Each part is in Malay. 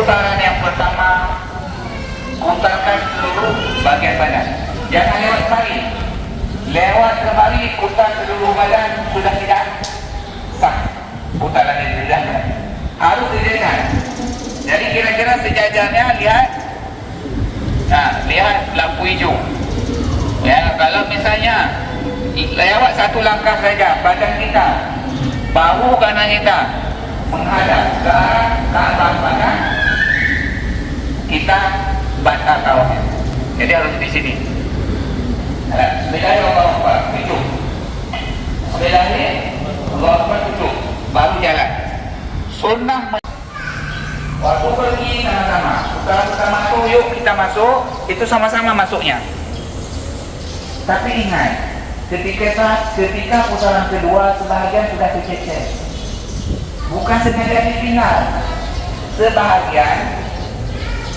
putaran yang pertama, putarkan seluruh bagian badan. Jangan lewat kemari. Lewat kemari, putar seluruh badan, sudah tidak sah. Putaran yang dijaga harus dijaga. Jadi kira-kira sejajarnya lihat. Nah, lihat lampu hijau. Ya, kalau misalnya lewat satu langkah saja, badan kita, bahu kanan kita menghadap ke arah badan, kita batal tawaf. Jadi harus di sini. Bismillahirrahmanirrahim. Tutup. Bismillahirrahmanirrahim. Tutup. Baru jalan. Sunnah. Waktu pergi sama-sama. Putaran pertama tu, yuk kita masuk. Itu sama-sama masuknya. Tapi ingat, ketika putaran kedua sebahagian sudah kececer. Bukan sengaja ditinggal. Sebahagian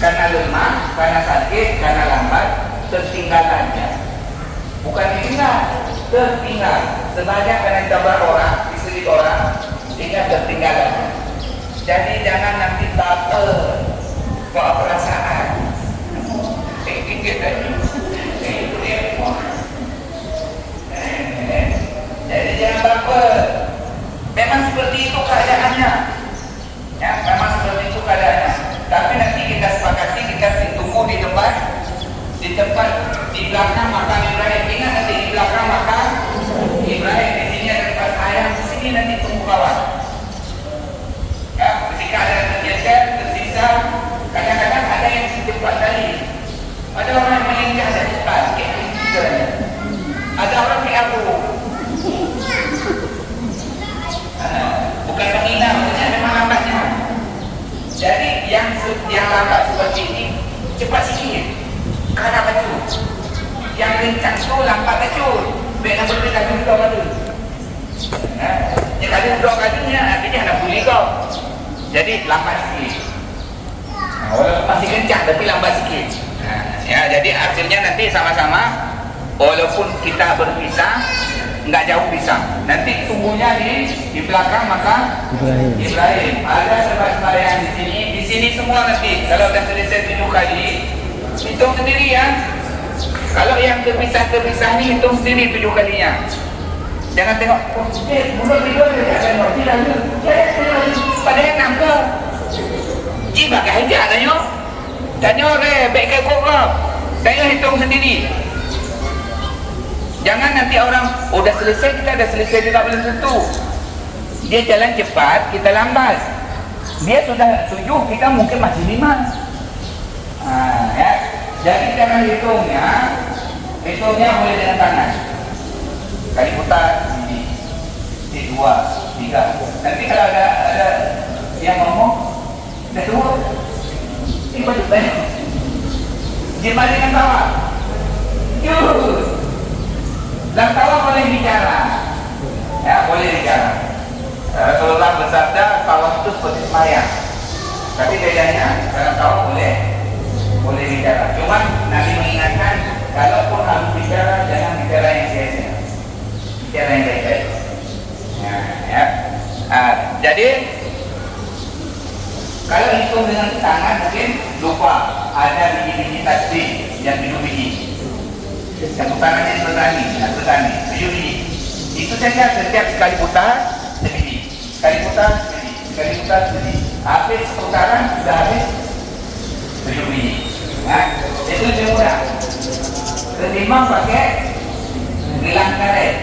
karena lemah, karena sakit, karena lambat, tertinggalannya. Bukan ditinggal, tertinggal. Sebahagian karena ditabrak orang, diselit orang, sehingga tertinggalannya. Jadi jangan nanti baper, bawa perasaan. Jadi jangan baper. Memang seperti itu keadaannya. Ya, memang seperti itu keadaannya. Tapi nanti kita sepakati, kita tunggu di tempat di belakang makam Ibrahim. Ingat nanti di belakang makam Ibrahim, di sini ada tempat ayam, di sini nanti tunggu kawan. Ya, ketika ada tergeser, tersisa, kadang-kadang ada yang cepat kali. Ada orang yang melingkar dari cepat, ada orang yang aku. Bukan menghina, maksudnya memang lambatnya. Jadi yang lambat seperti ini cepat sikit, karena kecil. Yang kencang tu lambat kecil. Baik nak beri kali dua kali. Yang kali dua kalinya artinya nak boleh kau. Jadi lambat sikit. Walaupun masih kencang tapi lambat sikit. Ya, jadi akhirnya nanti sama-sama, walaupun kita berpisah, enggak jauh pisah. Nanti tunggunya di belakang maka Ibrahim. Ada sembahyang di sini semua nanti. Kalau dah selesai 7 kali, hitung sendiri ya. Kalau yang terpisah ni hitung sendiri 7 kalinya. Jangan tengok, mulut video dia akan mati lalu. Pada yang nampak. Bagai aja tanya. Tanya baik ke kok. Tanya hitung sendiri. Jangan nanti orang, dah selesai, kita dah selesai juga belum tentu. Dia jalan cepat, kita lambat. Dia sudah 7, kita mungkin masih 5. Ya. Jadi jangan hitungnya boleh dengan tangan. Kali putar, ini 2, 3. Nanti kalau ada yang ngomong, dah turun. Ini baju banyak. Jemaah dengan tawa. Dan tawa boleh bicara. Ya, boleh bicara. Rasulullah bersabda, tawa itu seperti sembahyang. Tapi bedanya, kalau tawa boleh bicara. Cuma Nabi mengingatkan, kalaupun harus bicara, jangan bicara yang sia-sia. Bicara yang baik-baik. Ya. Jadi kalau hitung dengan tangan mungkin lupa ada biji-biji tasbih yang 7 biji. Satu tangannya berani, 7 biji. Itu saja setiap sekali putar sebiji, sekali putar sebiji. Habis putaran sudah habis 7 biji. Itu lebih mudah. Ketimbang pakai gelang karet.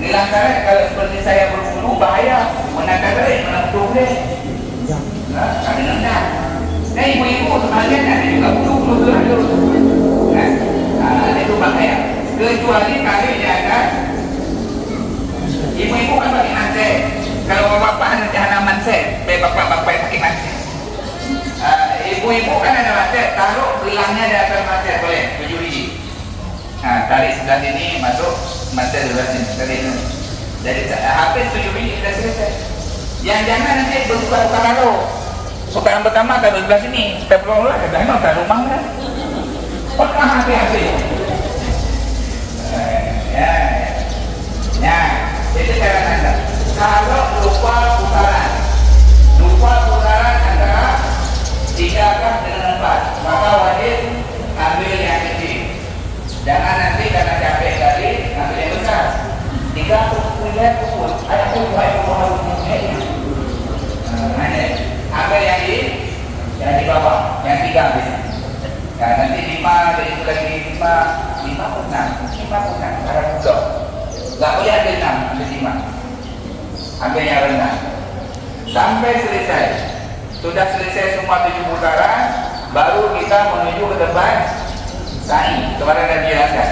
Gelang karet kalau seperti saya berbulu bahaya, menangkap karet, menangkap karet. Kami nendang. Nah, ibu-ibu sebagian ada juga bulu itu bahaya. Kecuali karet di atas. Ibu-ibu kan pakai manset. Kalau bapak jangan manset, bapak pakai manset. Ibu-ibu kan ada manset, taruh gelangnya di atas manset, boleh 7 biji. Tarik sebelah sini, masuk manset sebelah sini, tarik ini. Jadi habis 7 biji sudah selesai. Yang jangan nanti bertukar-tukar lalu. Putaran pertama taruh sebelah sini, kita pulang lah, kita taruh rumah kan. Pekah hati-hati. Ya, itu cara anda. Kalau lupa putaran antara 3 lima pun enam, ada mudah. Tak boleh ada 6, ada 5. Ambil yang rendah. Sampai selesai. Sudah selesai semua 7 putaran, baru kita menuju ke tempat sa'i. Kemarin dah dijelaskan.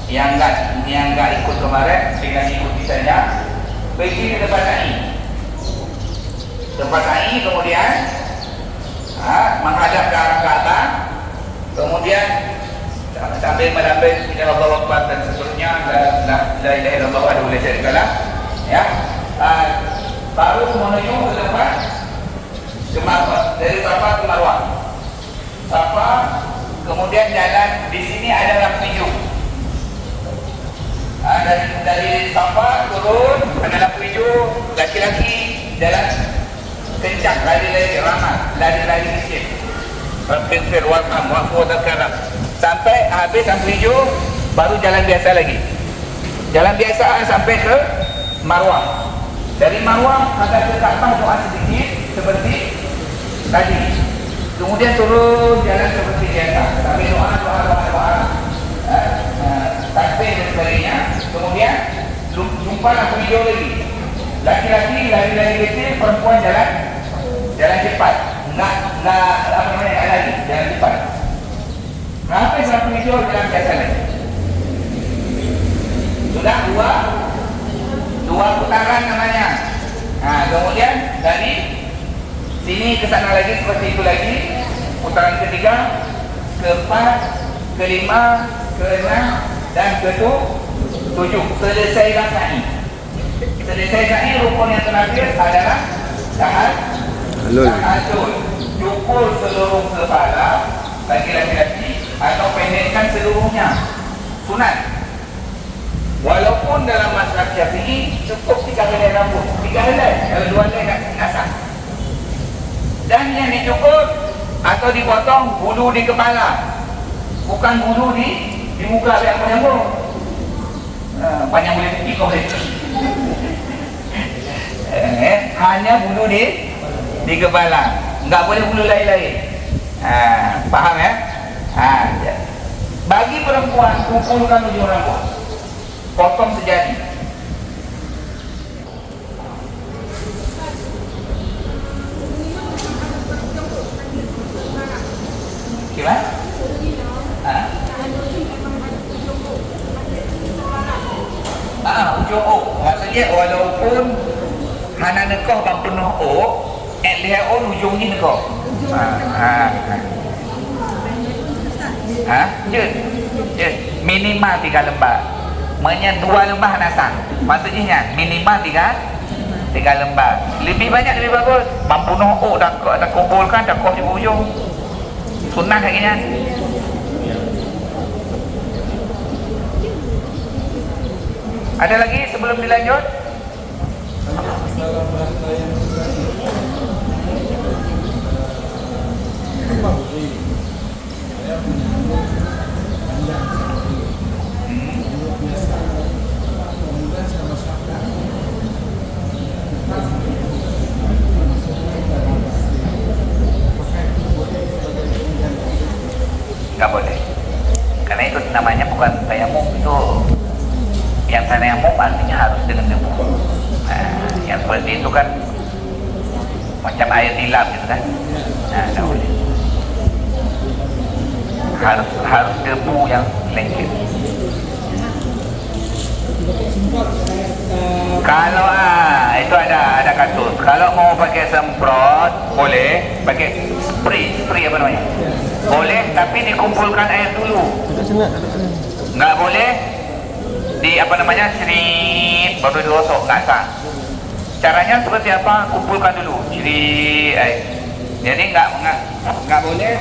Yang enggak ikut kemarin, dengan ikuti saja. Pergi ke tempat sa'i. Tempat sa'i kemudian menghadap ke arah Ka'bah. Kemudian sambil melambung Allahu Akbar dan seterusnya, la ilaha illallah wa la syarika lah, ya. Baru menuju ke tempat ke Marwah, dari Safa ke Marwah. Safa, kemudian jalan di sini ada lampu hijau. Dari Safa turun ada lampu hijau, laki-laki jalan kencang, lari-lari ramai, lari-lari kecil. Berpikir warham wa karam. Sampai habis lampu hijau, baru jalan biasa lagi. Jalan biasa sampai ke Marwah. Dari Marwah ada ke Ka'bah, doa sedikit seperti tadi. Kemudian turun jalan seperti biasa. Sampai doa, takbir dan sebagainya. Kemudian jumpa lampu hijau lagi. Laki-laki lari-lari kecil, perempuan jalan cepat. Enggak lagi, jalan cepat. Sampai lampu hijau jalan biasa lagi. Sudah dua putaran namanya. Kemudian dari sini ke sana lagi seperti itu lagi. Putaran ketiga, keempat, kelima, keenam dan ketujuh. Selesailah sa'i. Selesai sa'i, rukun yang terakhir adalah tahallul. Cukur seluruh kepala bagi laki-laki atau pendekkan seluruhnya. Sunat. Walaupun dalam mazhab Syafi'i cukup 3 helai rambut, 3 helai, kalau 2 helai tak nasab. Dan yang dicukur atau dipotong bulu di kepala, bukan bulu di muka yang menyambung. Panjang boleh titik boleh. Hanya bulu di kepala, enggak boleh bulu lain-lain. Paham ya? Bagi perempuan, kumpulkan ujung rambut, potong sejadi. Gimana? Ujung ok. Maksudnya walaupun hana nekoh bang penuh ok, lihat ujung ni nekoh. Minimal 3 lembar. Maknanya 2 lembar nasang. Maksudnya minimal 3 lembar. Lebih banyak lebih bagus. Mampu noh dah kumpulkan, dah koh di ujung. Sunnah kayaknya. Ada lagi sebelum dilanjut? Nggak boleh, karena itu namanya bukan tayamum. Itu yang tayamum artinya harus dengan debu. Yang seperti itu kan macam air dilap gitu kan. Nggak boleh. Harus debu yang lengket. Kalau itu ada kasus. Kalau mau pakai semprot boleh, pakai spray apa namanya? Boleh, tapi dikumpulkan air dulu. Nggak boleh di apa namanya sering baru digosok, nggak sah. Caranya seperti apa? Kumpulkan dulu, air. Jadi nggak boleh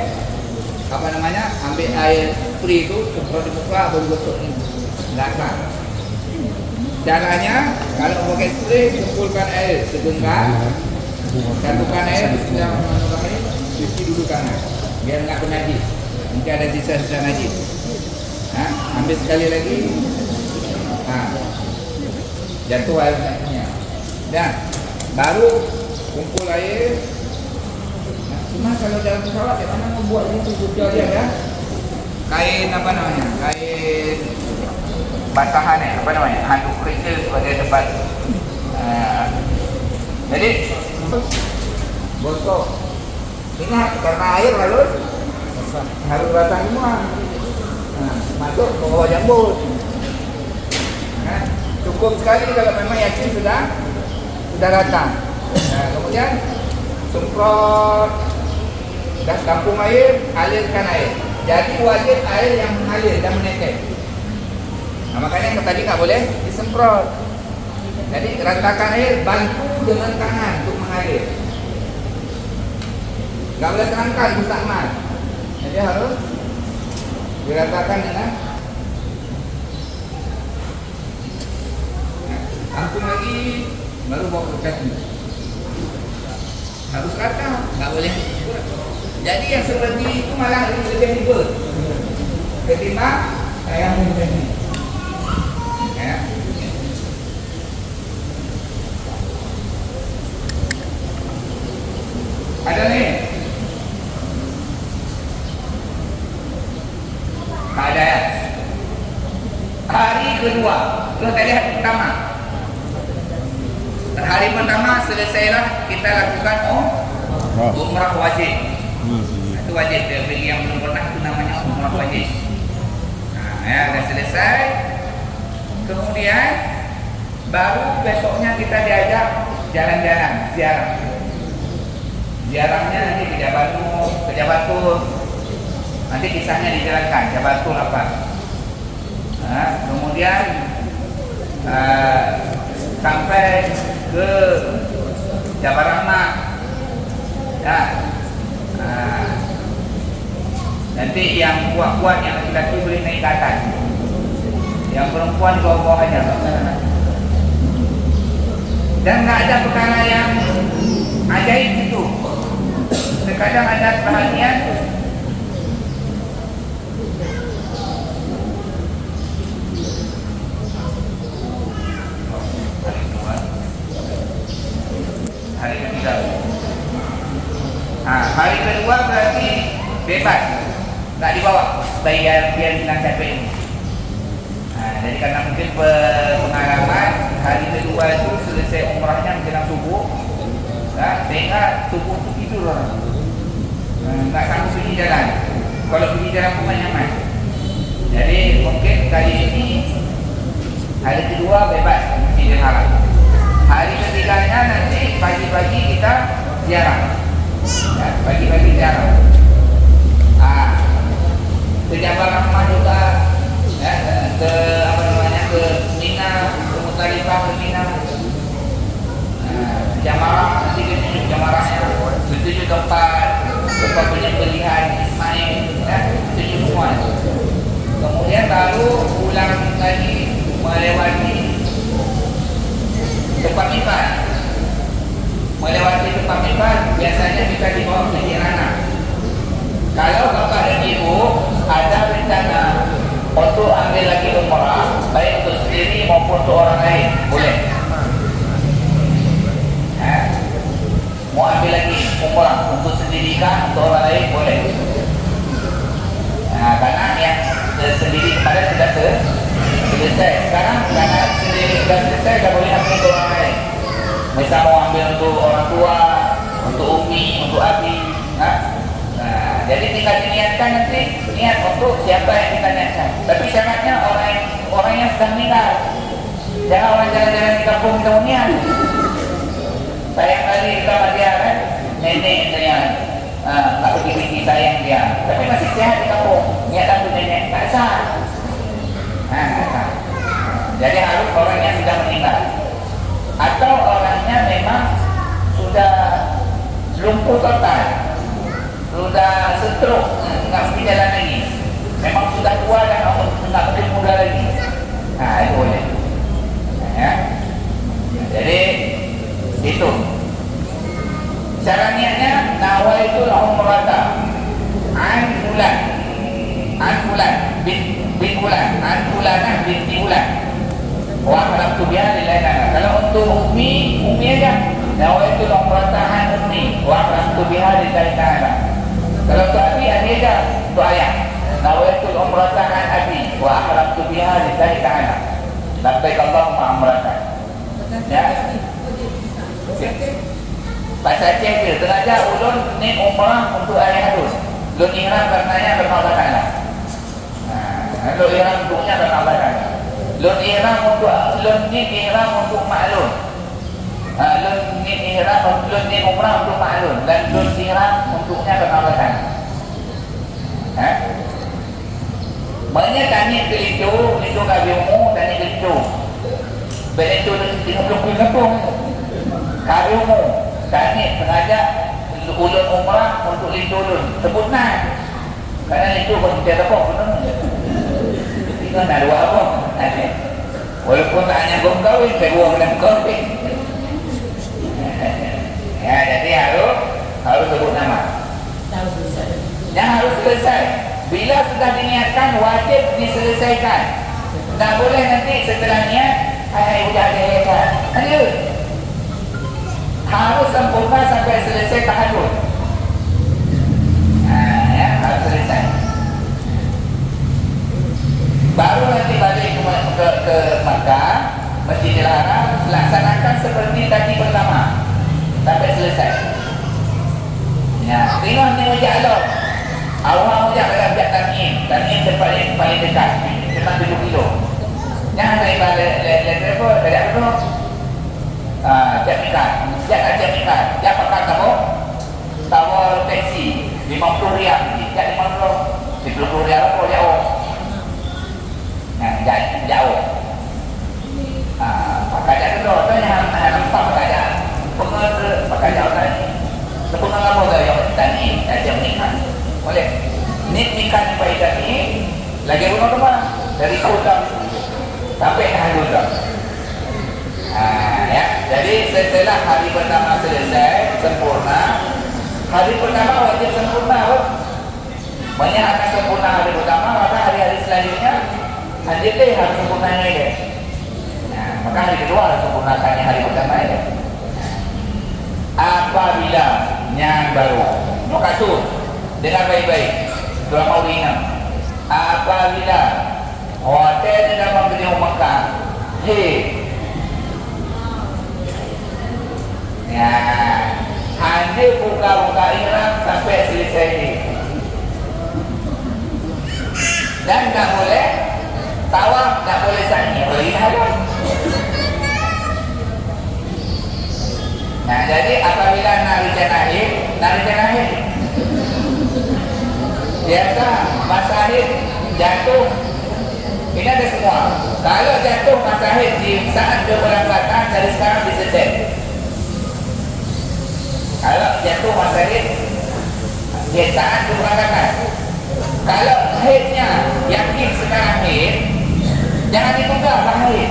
apa namanya ambil air spray itu semprot di muka baru gosok ini, nggak sah. Caranya kalau pakai spray, kumpulkan air segenggam, satukan air, bismillahirrahmanirrahim, cuci dulu tangan biar nggak kena najis. Mungkin ada sisa-sisa najis. Ambil sekali lagi, jatuh air najisnya. Dan baru kumpul air. Cuma kalau dalam pesawat, yang mana membuat itu sudah dia kan? kain apa namanya, kain basahan apa namanya, handuk kecil sebagai tempat. Jadi bosok ingat karena air harus basah semua. Masuk ke bawah jambut. Cukup sekali kalau memang yakin sudah datang. Kemudian semprot dan tampung air, alirkan air. Jadi wajib air yang mengalir dan menetes. Makanya yang tadi nggak boleh disemprot. Jadi ratakan air, bantu dengan tangan untuk mengalir. Nggak boleh terangkat, mustahil. Jadi harus diratakan dengan tampung lagi, baru bawa ke kaki. Harus rata, nggak boleh. Jadi yang seperti itu malah lebih ribet ketimbang yang ini. Ya. Ada nih? Ada ya? Hari kedua, kita lihat pertama. Hari pertama selesailah kita lakukan umrah wajib. Itu wajib, bagi yang belum pernah itu namanya umrah wajib. Ya, dah selesai. Kemudian baru besoknya kita diajak jalan-jalan ziarah. Ziarahnya nanti ke Jabal Nur, ke Jabal Tur. Nanti kisahnya dijelaskan Jabal Tur apa. Kemudian sampai ke Jabal Rahmah. Ya. Nanti yang kuat-kuat yang laki-laki boleh naik ke atas. Yang perempuan di bawah-bawah aja. Dan nggak ada perkara yang ajaib itu. Terkadang ada perhatian hari ketiga. Hari kedua berarti bebas, nggak dibawa biar bilang siapa ini. Jadi karena mungkin pengalaman hari kedua itu selesai umrahnya menjelang subuh, sehingga subuh itu tidur orang, nggak sanggup pergi jalan. Kalau pergi jalan pun nyaman. Jadi mungkin kali ini hari kedua bebas Masjidil Haram. Hari ketiganya nanti pagi-pagi kita ziarah. Ya, pagi-pagi ziarah. Ke Jabal Rahmah juga, ya, ke apa namanya, ke Mina, ke Muzdalifah, ke Mina. Jamarah, nanti kita tunjuk jamarahnya, tujuh tempat penyembelihan Ismail, ya, tujuh semua. Kemudian baru pulang lagi melewati tempat mikot. Melewati tempat mikot biasanya kita dibawa ke Jirana. Kalau bapak dan ibu ada rencana untuk ambil lagi umrah, baik untuk sendiri maupun untuk orang lain, boleh. Mau ambil lagi umrah untuk sendiri kah, untuk orang lain, boleh. Karena yang sendiri kemarin sudah selesai. Sekarang karena sendiri sudah selesai, dah boleh ambil untuk orang lain. Misal mau ambil untuk orang tua, untuk umi, untuk abi. Jadi tinggal diniatkan nanti, niat untuk siapa yang kita niatkan. Tapi syaratnya orang yang sedang meninggal. Jangan orang jalan-jalan di kampung kemudian. Sayang kali kita dia kan, nenek saya, tak pergi sayang dia. Tapi masih sehat di kampung. Niat untuk nenek tak sah. Tak sah. Jadi harus orang yang sudah meninggal. Atau orangnya memang sudah lumpuh total, sudah stroke, nggak bisa jalan lagi, memang sudah tua dan nggak mungkin muda lagi. Itu boleh. Ya. Jadi itu cara niatnya. Nawaitul umrata an fulan bin fulan, an fulanah binti fulan wa haramtu biha lillahi. Kalau untuk umi aja, nawaitul umrata an ummi wa haramtu biha lillahi ta'ala. Kalau untuk abi aja, untuk ayah. nawaitul umrata an abi wa ahramtu biha lillahi ta'ala. Labbaik Allahumma umratan. Ya. Pasal cek dia terajak ulun ni umrah untuk ayah harus. Ulun ihram karenanya karena Allah Ta'ala. Ulun ihram untuknya karena Allah Ta'ala. Ulun ihram untuk maklum. Ulun ni umrah untuk maklum dan ulun ihram untuknya karena Allah Ta'ala. Maknanya tanya ke itu kabi umum, tanya ke itu. Bila itu tengok kampung. Kabi umum. Tanya sengaja ulun umrah untuk itu ulun sebut nak kerana itu pun tidak apa pun tinggal nak dua apa walaupun tak hanya gom kahwin saya buang dalam kahwin ya, jadi harus sebut nama yang harus selesai bila sudah diniatkan wajib diselesaikan. Tak boleh nanti setelah niat sudah ada ada harus sempurna sampai selesai tahajud. Ya, harus selesai. Baru nanti balik ke Makkah, Masjidil Haram, laksanakan seperti tadi pertama sampai selesai. Ya, tengok ni wajah Allah. Awal wajah dalam jak Tan'im tempat yang paling dekat, cuma 7 kilo. Jangan naik balik level dari apa? Jamikan pakai kamu tawar taksi 50 rial jak 50 rial apa jauh jauh pakai jak dulu tanya nampak pakai jauh tadi sepulang apa gaya tadi jamikan boleh nikmikan faedah ini lagi bunuh teman dari hutang sampai hutang. Ya, jadi setelah hari pertama selesai sempurna, hari pertama wajib sempurna. Banyak akan sempurna hari pertama, maka hari-hari selanjutnya lanjutlah harus sempurnanya ini. Nah, maka hari kedua harus sempurnakannya hari pertama ini. Apabila yang baru, makasud dengar baik-baik, dua mau ingat. Apabila hotel dalam membeli Makkah, ya, hanya buka ihram sampai selesai ini. Dan tak boleh tawaf, tak boleh sa'i, boleh hadap. Nah, jadi apabila narikan akhir biasa masa akhir jatuh. Ini ada semua. Kalau jatuh masa akhir di saat keberangkatan dari sekarang disetet. Kalau jatuh masa haid dia saat keberangkatan. Kalau haidnya yakin sekarang haid, jangan ditunggu haid.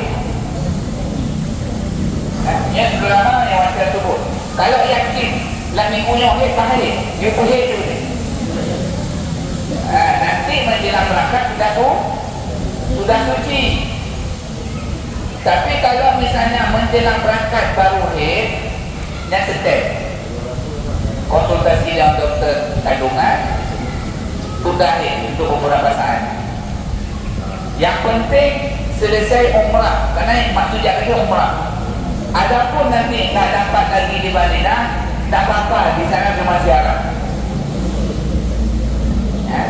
Yang ulama yang wajar sebut, kalau yakin lah minggunya haid haid, dia pun haid dulu. Nanti menjelang berangkat sudah suci. Tapi kalau misalnya menjelang berangkat baru haid, yang step konsultasi dengan dokter kandungan sudah untuk beberapa saat. Yang penting selesai umrah, karena maksud jaga umrah. Adapun nanti tak dapat lagi di Madinah, tak apa-apa, di sana cuma ziarah. Ya,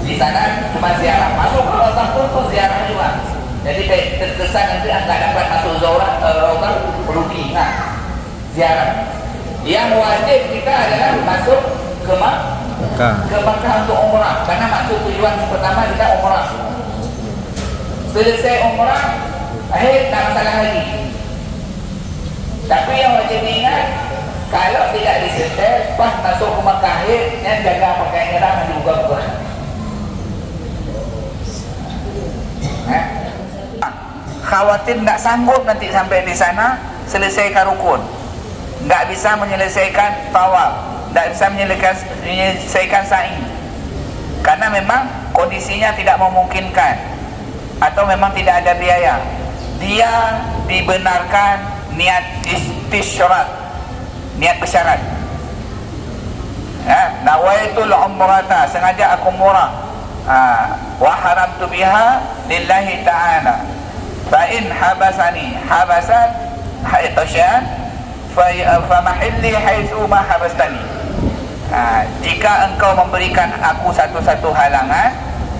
di sana cuma ziarah. Masuk ke Raudhah pun ziarah juga. Jadi terkesan nanti tak dapat masuk Raudhah rugi. Nah, ziarah. Yang wajib kita adalah masuk ke Makkah untuk umrah, karena maksud tujuan pertama kita umrah. Selesai umrah, tak masalah lagi. Tapi yang wajib diingat, kalau tidak disetel, pas masuk ke Makkah yang jaga pakaian ihram dan dibuka-buka. Khawatir tak sanggup nanti sampai di sana selesaikan rukun, tak bisa menyelesaikan tawaf, tak bisa menyelesaikan sa'i, karena memang kondisinya tidak memungkinkan atau memang tidak ada biaya. Dia dibenarkan niat istisyarat, niat bersyarat. Nawaitul umrata, sengaja aku umrah wa haramtu biha lillahi ta'ala fa in habasani habasan haitosyan fa mahilli haitsu ma habastani. Jika engkau memberikan aku satu-satu halangan,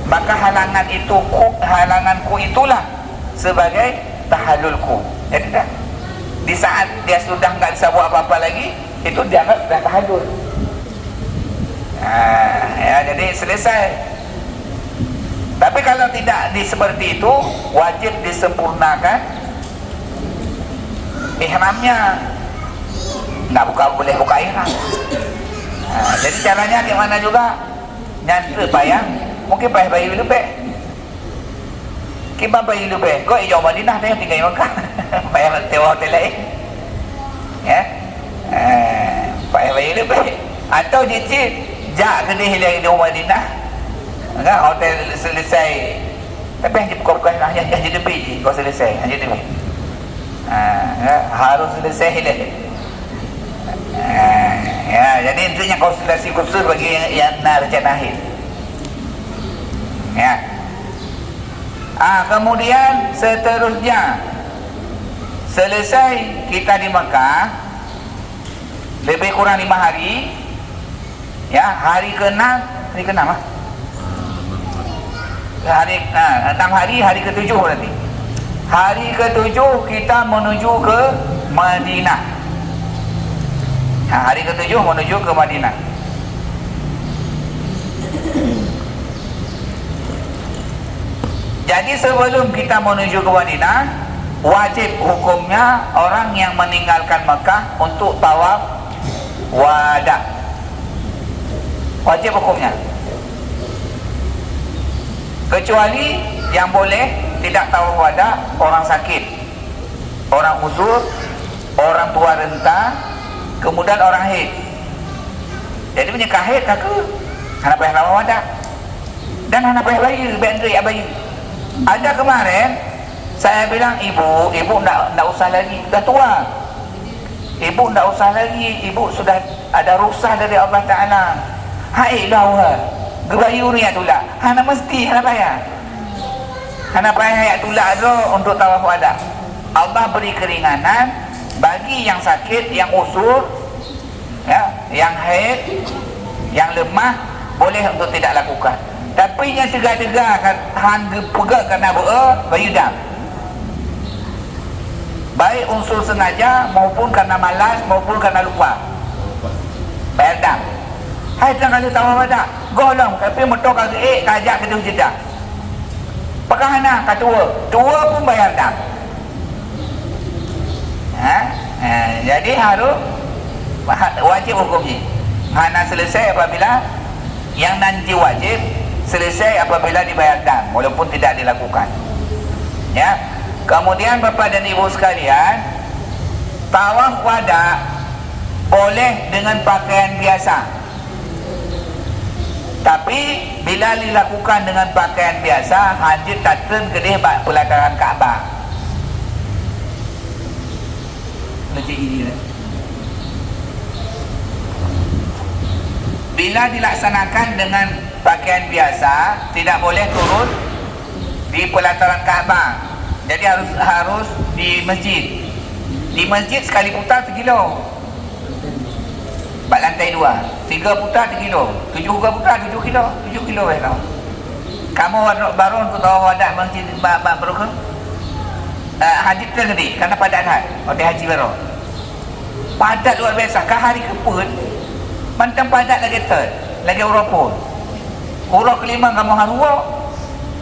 maka halanganku itulah sebagai tahallulku. Jadi dah, di saat dia sudah enggak bisa buat apa-apa lagi, itu dianggap sudah tahallul. Jadi selesai. Tapi kalau tidak seperti itu, wajib disempurnakan ihramnya. Enggak boleh buka ihram. Jadi caranya gimana juga? Nyantri bayang, mungkin bayi lebih. Kita bayi lebih. Kau hijau Madinah dah tinggal di Mekah. Bayang hotel lain. Ya. Bayi lebih. Atau cicit jak kedai lagi di Madinah. Enggak hotel selesai. Tapi hanya buka-buka hanya lebih kau selesai, hanya lebih. Harus selesai lagi. Jadi intinya konsultasi khusus bagi yang nak rencana akhir. Kemudian seterusnya, selesai kita di Mekah lebih kurang 5 hari. Hari ke-6 hari 6 hari, hari ke-7 berarti. Hari ke-7 kita menuju ke Madinah. Hari ke-7 menuju ke Madinah. Jadi sebelum kita menuju ke Madinah, wajib hukumnya orang yang meninggalkan Mekah untuk tawaf wada. Wajib hukumnya. Kecuali yang boleh tidak tawaf wada orang sakit, orang uzur, orang tua renta, kemudian orang haid. Jadi punya haid kakak anak payah lama wada dan anak payah bayi. Ada kemarin saya bilang ibu nak usah lagi, dah tua. Ibu nak usah lagi, ibu sudah ada rukhsah dari Allah Taala. Hai dah gebayur ya tula. Hana mesti hana payah. Hana payah ya tula do untuk tawaf wada. Allah beri keringanan bagi yang sakit, yang usur, yang haid, yang lemah boleh untuk tidak lakukan. Tapi yang tegak-tegak hang pegang kerana bayu dam. Baik unsur sengaja maupun kerana malas maupun kerana lupa. Bayar dam. Hai tang kali tawaf wada. Golong tapi motor kagak kajak ke jeddah. Pakahana katua. Tua pun bayar dam. Jadi harus wajib hukumnya. Hana selesai apabila yang nanti wajib selesai apabila dibayar dam, walaupun tidak dilakukan. Kemudian Bapak dan Ibu sekalian, tawaf wada boleh dengan pakaian biasa. Tapi bila dilakukan dengan pakaian biasa, haji tatun kedih pelataran Kaabah. Macam ini. Bila dilaksanakan dengan pakaian biasa, tidak boleh turun di pelataran Kaabah. Jadi harus di masjid. Di masjid sekali putar 1 kilo. 4 lantai 2. 3 putar 1 kilo. 7 putar 7 kilo. 7 kilo tau. Kamu baru untuk tahu wadah masjid berukun. Haji tergede kerana padat hotel haji baru. Padat luar biasa. Ke hari kepun mantap padat lagi lagi Eropon. Urut kelima kamu harus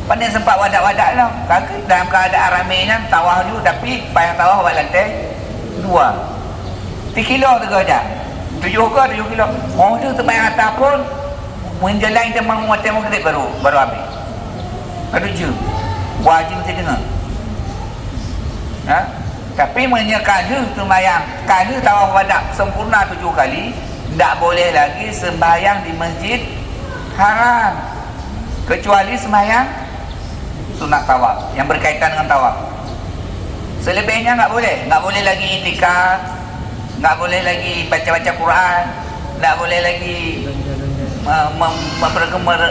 pandai sempat wadak-wadak lah. Kaki dalam keadaan ramainya tawah dulu, tapi payah tawah buat lantai 2. 3 kilo 3 jam. 7 kilo. Oh tu terbayang atas pun menjalan kita menguatkan maghrib baru habis. Baru je. Wajib mesti dengar. Tapi menyekala sembahyang, kala tawaf wadak sempurna 7 kali, tak boleh lagi sembahyang di masjid haram kecuali sembahyang sunat tawaf yang berkaitan dengan tawaf. Selebihnya tak boleh lagi itikaf, tak boleh lagi baca-baca Quran, tak boleh lagi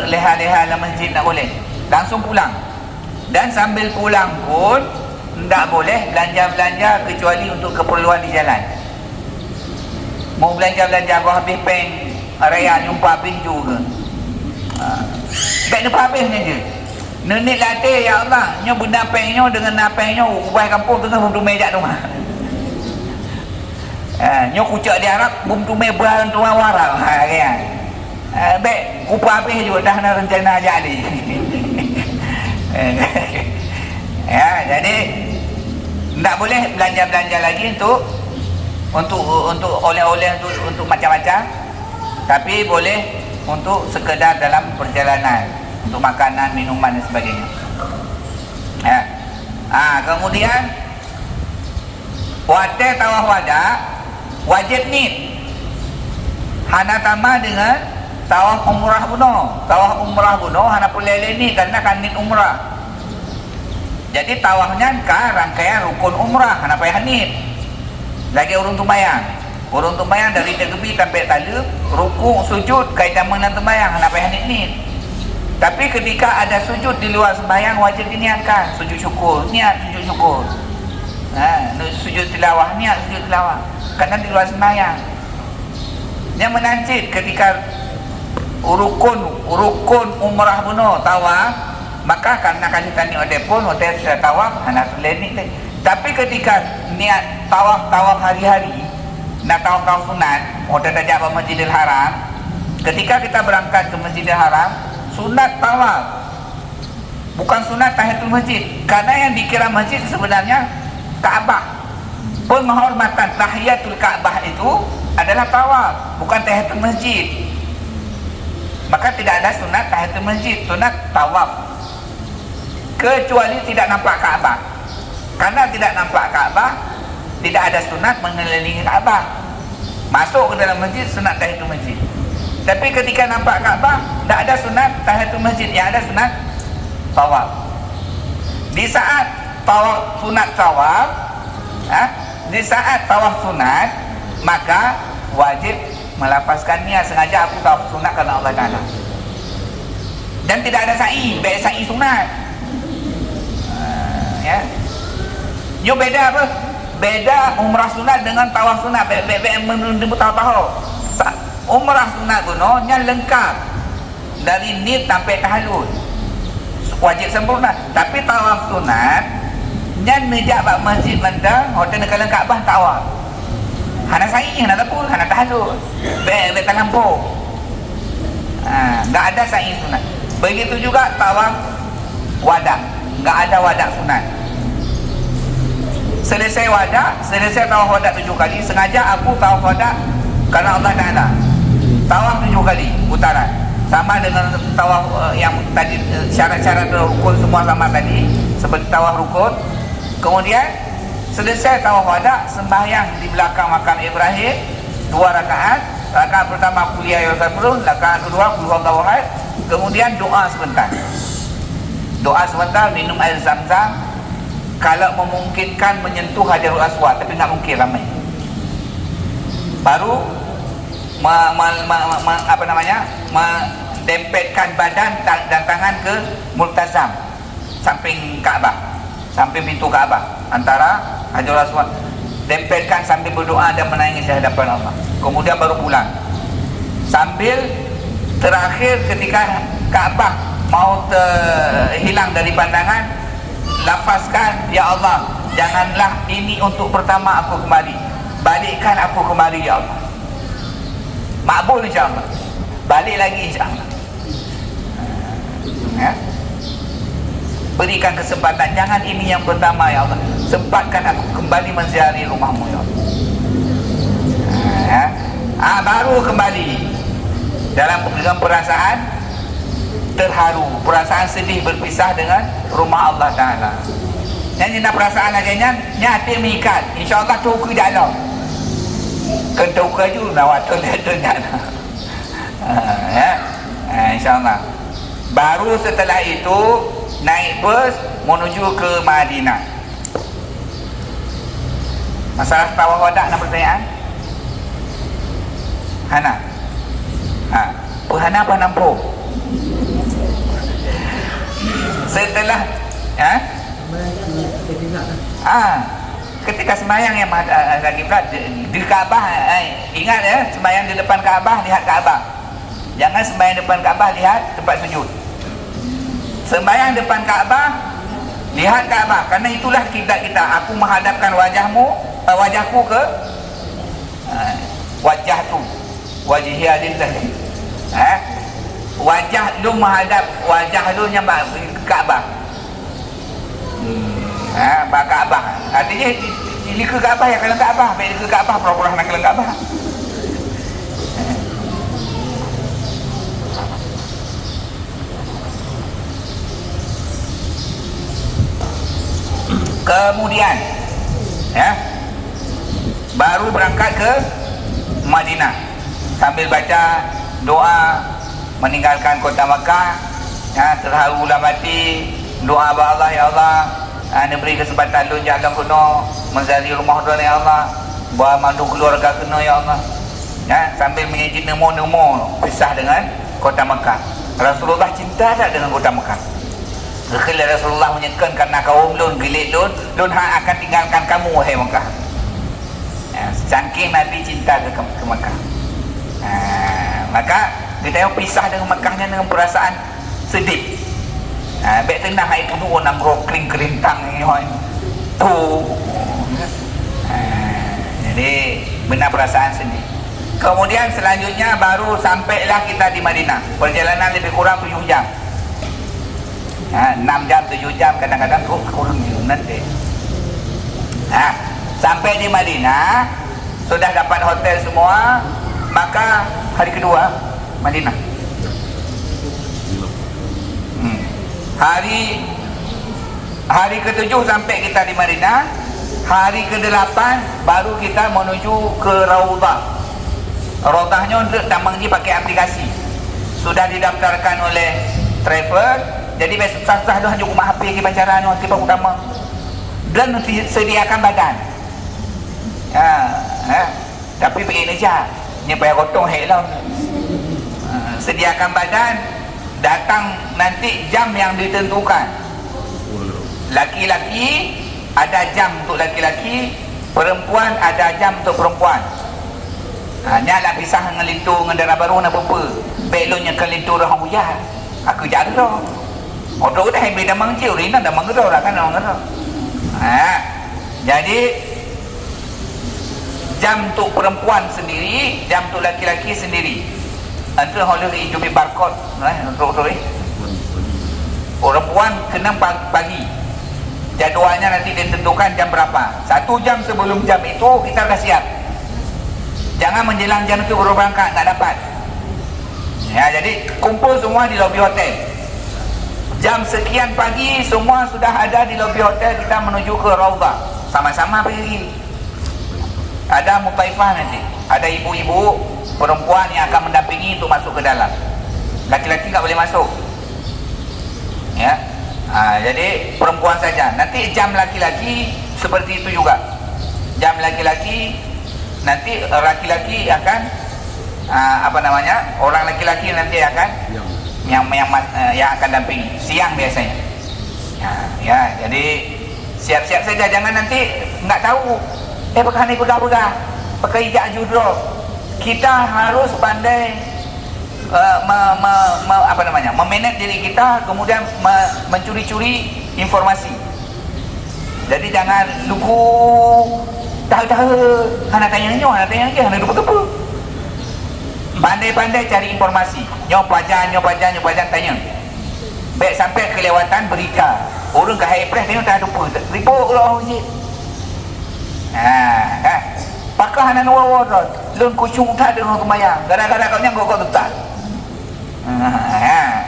leha-leha dalam masjid tak boleh, langsung pulang. Dan sambil pulang pun tak boleh belanja-belanja kecuali untuk keperluan di jalan. Mau belanja-belanja kau habis peng raya jumpa pintu ke, tak nampak habisnya je. Nenek latih, ya Allah, nyo benda pengnya dengan napengnya ubah kampung tengah bum tumai jak rumah. Nyo kucak di Arab bum tumai beran tuan warau. Kan. Baik, upah habis juga dah nak rencana jadi. Ya, jadi tak boleh belanja-belanja lagi untuk oleh-oleh untuk macam-macam, tapi boleh untuk sekedar dalam perjalanan, untuk makanan, minuman dan sebagainya. Ya. Kemudian hotel tawaf wada wajib ni hana tambah dengan tawaf umrah buno. Tawaf umrah buno hana pelele ni karena kan nit umrah. Jadi tawafnya kan rangkaian rukun umrah hana payah nit. Lagi urung tumbayang. Urung tumbayang dari tegebi sampai tala, rukuk, sujud kaitan dengan tumbayang hana payah nit. Tapi ketika ada sujud di luar sembahyang wajib diniatkan sujud syukur, niat sujud syukur. Sujud tilawah, niat sujud tilawah. Kerana di luar sembahyang. Yang menancit ketika rukun umrah buno tawaf, maka karena kasih tani odeh pun hotel sudah tawaf hana lenik. Tapi ketika niat tawaf hari-hari, nak tawaf sunat, hotel tajak ke Masjidil Haram, ketika kita berangkat ke Masjidil Haram, sunat tawaf, bukan sunat tahiyatul masjid. Karena yang dikira masjid sebenarnya Kaabah. Penghormatan tahiyatul Kaabah itu adalah tawaf, bukan tahiyatul masjid. Maka tidak ada sunat tahiyatul masjid, sunat tawaf. Kecuali tidak nampak Kaabah. Karena tidak nampak Kaabah, tidak ada sunat mengelilingi Kaabah. Masuk ke dalam masjid sunat tahiyatul masjid. Tapi ketika nampak Kaabah, tak ada sunat tahiyatul masjid, yang ada sunat tawaf. Di saat tawaf sunat tawaf, di saat tawaf sunat, maka wajib melafazkan niat sengaja aku tawaf sunat kerana Allah Taala. Dan tidak ada sa'i, baik sa'i sunat. Ya. Yo beda apa? Beda umrah sunat dengan tawaf sunat. Baik menunggu tahu-tahu. Umrah sunat gunanya lengkap dari nit sampai tahallul, wajib sempurna. Tapi tawaf sunat nyan nejak bak masjid mandang hotel negara Kaabah tawaf. Hana sa'i, hana lapul, hana tahallul. Baik terlampau. Enggak ada sa'i sunat. Begitu juga tawaf wada, enggak ada wada sunat. Selesai wada, selesai tawaf wada 7 kali, sengaja aku tawaf wada kerana Allah Taala. Tawaf 7 kali putaran, sama dengan tawaf yang tadi, syarat-syarat rukun semua sama tadi seperti tawaf rukun. Kemudian selesai tawaf wada, sembahyang di belakang makam Ibrahim 2 rakaat. Rakaat pertama qul ya ayyuhal kafirun, rakaat kedua qul huwallahu ahad. Kemudian doa sebentar. Doa sebentar, minum air Zam-Zam. Kalau memungkinkan menyentuh Hajarul Aswad, tapi tak mungkin ramai. Baru mendempetkan badan dan tangan ke Multazam, samping Kaabah, samping pintu Kaabah, antara Hajarul Aswad. Dempetkan sambil berdoa dan menangis di hadapan Allah. Kemudian baru pulang. Sambil terakhir ketika Kaabah mau hilang dari pandangan, lafazkan, ya Allah, janganlah ini untuk pertama aku kembali, balikkan aku kembali ya Allah. Makbul insyaAllah, balik lagi insyaAllah. Ya. Berikan kesempatan, jangan ini yang pertama ya Allah, sempatkan aku kembali menziarahi rumahmu ya Allah. Baru kembali dalam perasaan terharu, perasaan sedih berpisah dengan rumah Allah Ta'ala. Yang jenak perasaan laganya nyati mengikat, insyaAllah tuku dalam kentuk kaju nawatul dunia. InsyaAllah. Baru setelah itu naik bus menuju ke Madinah. Masalah tawaf wada, nak pertanyaan? Hana? Perhana apa nampu? Setelah ketika sembahyang yang kiblat di Kaabah, ingat ya, sembahyang di depan Kaabah, lihat Kaabah. Jangan sembahyang depan Kaabah, lihat tempat sujud. Sembahyang depan Kaabah, lihat Kaabah, karena itulah kiblat kita. Aku menghadapkan wajahku ke wajah tu, wajhiya lillah. Wajah lu menghadap wajah lu nya ke Kaabah. Kaabah. Artinya ini ke Kaabah ya, kalau Kaabah, baik ke Kaabah, pura-pura nak ke Kaabah. Kemudian baru berangkat ke Madinah sambil baca doa meninggalkan kota Makkah, terharulah hati, doa ba Allah, ya Allah, beri kesempatan lu jalan kuno menzali rumah doa ya Allah, bawa mandu keluarga kuno ya Allah, sambil mengijin nemo pisah dengan kota Makkah. Rasulullah cinta tak dengan kota Makkah? Akhirnya Rasulullah menyekan, karena kaum lun gelik lun akan tinggalkan kamu wahai Makkah. Saking Nabi cinta ke Makkah. Maka kita yang pisah dengan Makkahnya dengan perasaan sedih. Baik tenang air penuh nak kering kerintang ni tu. Jadi benar perasaan sedih. Kemudian selanjutnya baru sampailah kita di Madinah. Perjalanan lebih kurang 7 jam. 6 jam, 7 jam, kadang-kadang kurang nanti. Sampai di Madinah, sudah dapat hotel semua, maka hari kedua Madinah. Hari ke-7 sampai kita di Madinah. Hari ke-8 baru kita menuju ke Raudhah. Raudhahnya untuk damang ni pakai aplikasi. Sudah didaftarkan oleh travel. Jadi susah-susah dah hanya rumah HP lagi pancaran kita utama. Dan sediakan badan. Tapi begini saja. Ni payah gotong hellah. Sediakan badan, datang nanti jam yang ditentukan. Laki-laki ada jam untuk laki-laki, perempuan ada jam untuk perempuan. Nyala pisah ngelintu ngendara baru nak apa? Belonnya kelintu dah hujan. Aku jaga. Orang dah beda mangcil, rina dah mengerau lah kan orang ngerau. Jadi jam untuk perempuan sendiri, jam untuk laki-laki sendiri. Antara holder itu di barcode, perempuan kena pagi. Jadualnya nanti ditentukan jam berapa. 1 jam sebelum jam itu kita dah siap. Jangan menjelang jam itu baru berangkat, tak dapat. Jadi kumpul semua di lobi hotel. Jam sekian pagi semua sudah ada di lobi hotel, kita menuju ke Raudhah. Sama-sama pergi. Ada mutaifah nanti. Ada ibu-ibu perempuan yang akan mendampingi untuk masuk ke dalam. Laki-laki tak boleh masuk. Jadi perempuan saja. Nanti jam laki-laki seperti itu juga. Jam laki-laki nanti laki-laki akan orang laki-laki nanti akan yang akan dampingi siang biasanya. Jadi siap-siap saja, jangan nanti enggak tahu pakai ni pegah-pegah pakai hijab judro. Kita harus pandai memanage diri kita, kemudian mencuri-curi informasi. Jadi jangan lugu tahu anak tanya lagi anak lupa. Pandai-pandai cari informasi. Nyopajan tanya. Baik sampai kelewatan berita. Orang ke high press tengok tak lupa. Ribut orang masjid. Pakah anak wawadon. Lun kucung tak dengan kemayang. Gara-gara kau nyang kau tutak.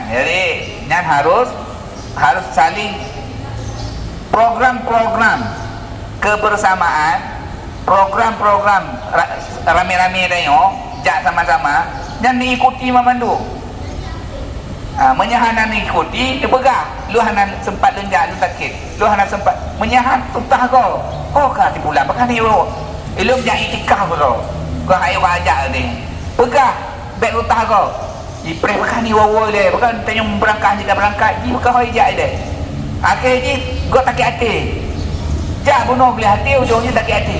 Jadi nyan harus saling program-program kebersamaan, program-program rame-rame tengok. Jak sama-sama dan diikuti memandu. Menyahanan ikuti, dia pegah. Lu hanan sempat lenjak, lu sakit. Lu hanan sempat menyahan tutah kau. Oh kah di bulan, pakai ni lu. Lu menjak itikaf kau. Kau hai wajak ni. Pegah, baik tutah kau. Ipres bekan ni wawa dia, bekan tanya berangkat jika berangkat, ji bekan hoi jak dia. Akhir ji gua takik hati. Jak bunuh beli hati, ujungnya takik hati.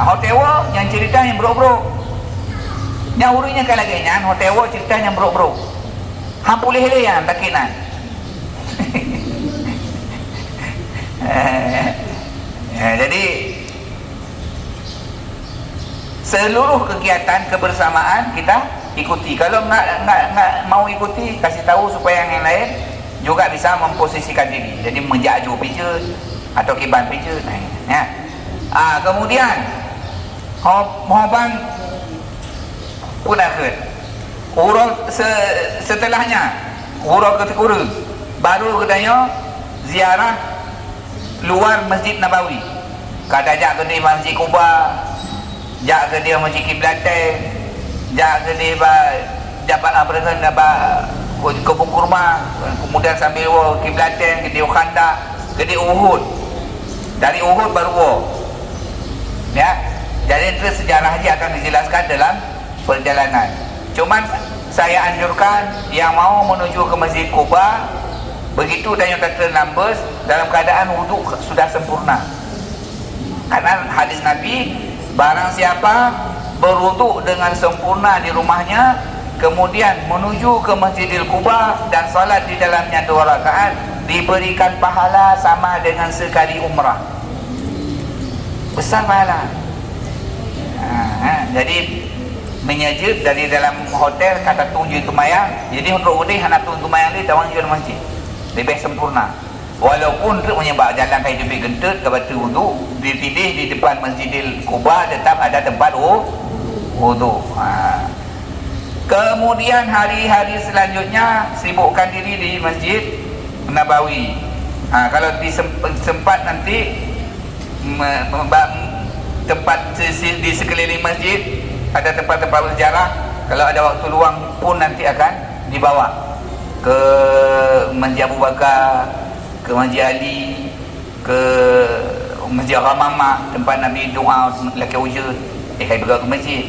Hotel yang cerita yang bro-bro. Yang urunya kan lagi nyan, hotel cerita yang bro-bro. Hang boleh yang takik nan. Jadi seluruh kegiatan kebersamaan kita ikuti. Kalau nggak mau ikuti, kasih tahu supaya yang lain juga bisa memposisikan diri. Jadi menjaju pijat atau kiban pijat. Ya. Kemudian mohon pun akhir. Urut setelahnya urut ketekuru baru katanya ziarah luar Masjid Nabawi. Kada jak ke di Masjid Kuba, jak ke dia Masjid Kiblatain, jak ke dia jabat abrahan dapat kebun kurma, kemudian sambil Kiblatain ke dia Khandak, ke dia Uhud. Dari Uhud baru ya. Jadi itu sejarah haji akan dijelaskan dalam perjalanan. Cuman saya anjurkan yang mau menuju ke Masjid Kuba, begitu dan yang kata numbers dalam keadaan wuduk sudah sempurna. Karena hadis Nabi, barang siapa berwuduk dengan sempurna di rumahnya, kemudian menuju ke Masjidil Kuba dan salat di dalamnya 2 rakaat, diberikan pahala sama dengan sekali umrah. Besar pahala. Jadi menyejut dari dalam hotel kata tunjuk tumayang. Jadi untuk udih anak tunjuk tumayang ni tawang jual masjid lebih sempurna. Walaupun tu menyebab jalan kaya lebih gentut ke batu wudu, ditidih di depan Masjidil Kuba tetap ada tempat wudu. Kemudian hari-hari selanjutnya sibukkan diri di Masjid Nabawi. Kalau sempat nanti tempat di sekeliling masjid ada tempat-tempat bersejarah. Kalau ada waktu luang pun nanti akan dibawa ke Masjid Abu Bakar, ke Masjid Ali, ke Masjid Ramamah, tempat Nabi doa laki wujud. Kaya bergerak ke masjid.